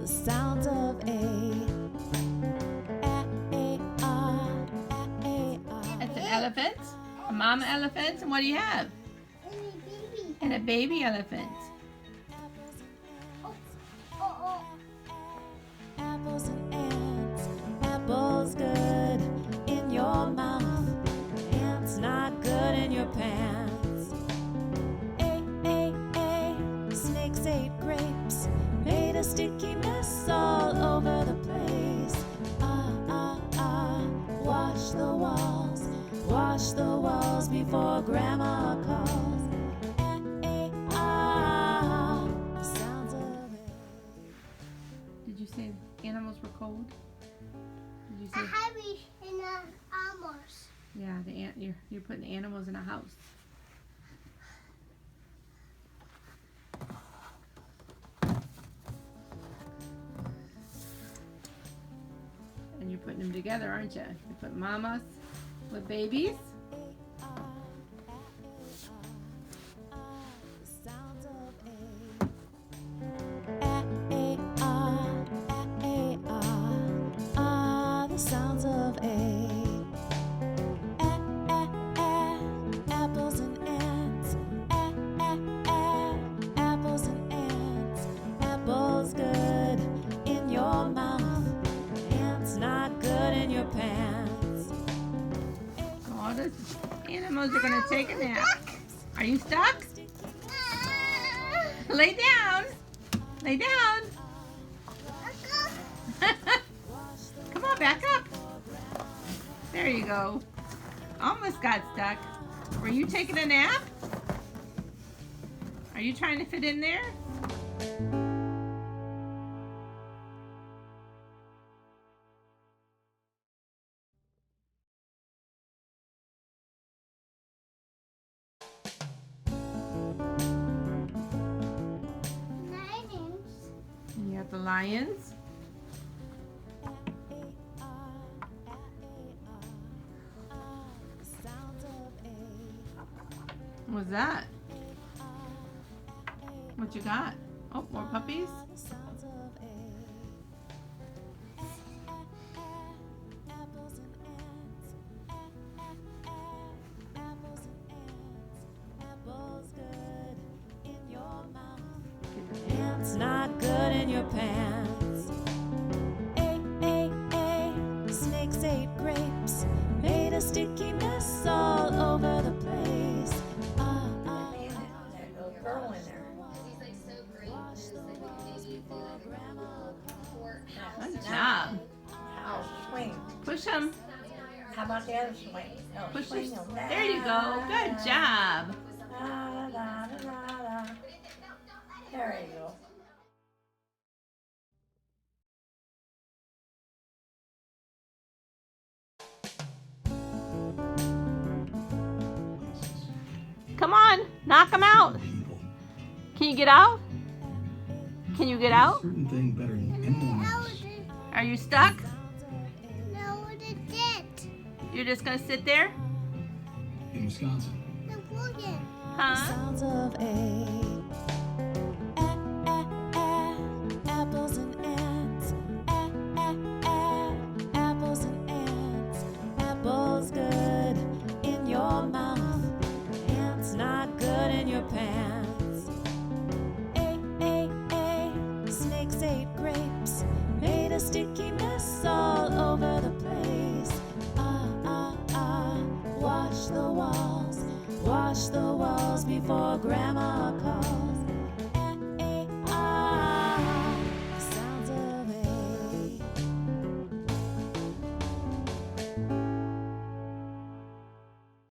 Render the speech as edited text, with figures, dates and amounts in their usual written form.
The sounds of It's an elephant, a mama elephant, and what do you have? And a baby elephant. apples and ants. Apples good in your mouth, ants not good in your pants. Snakes ate grapes, made a sticky mess all over the place. Wash the walls before Grandma calls. Sounds of Did you say animals were cold? Did you say? Heavy in the almost. Yeah, you're putting the animals in a house. And you're putting them together, aren't you? You put mamas with babies. the sounds of apples and ants. Apples and ants. Apples good in your mouth, ants not good in your pants. All the animals are gonna take a nap. Are you stuck? Lay down. Lay down. Come on, back up. There you go. Almost got stuck. Were you taking a nap? Are you trying to fit in there? You have the lions. What's that? What you got? Oh, more puppies? Ants not good in your pants. Snakes ate grapes, made a sticky mess all over the place. Girl in there. He's like so great. It's like we can maybe do like a courthouse. Good job. Now swing. Push them. How about the other swing? No, Push swing them. them. There you go. Good job. Da, da, da, da, da. There you go. Come on. Knock them out. Can you get out? Can you get out? Certain thing better than anyone else. Are you stuck? No, it did. You're just going to sit there? In Wisconsin. The boogie. Huh? Sounds of apples and ants. Apples and ants. Apples good in your mouth, ants not good in your pants. Snakes ate grapes, made a sticky mess all over the place. Wash the walls before Grandma calls.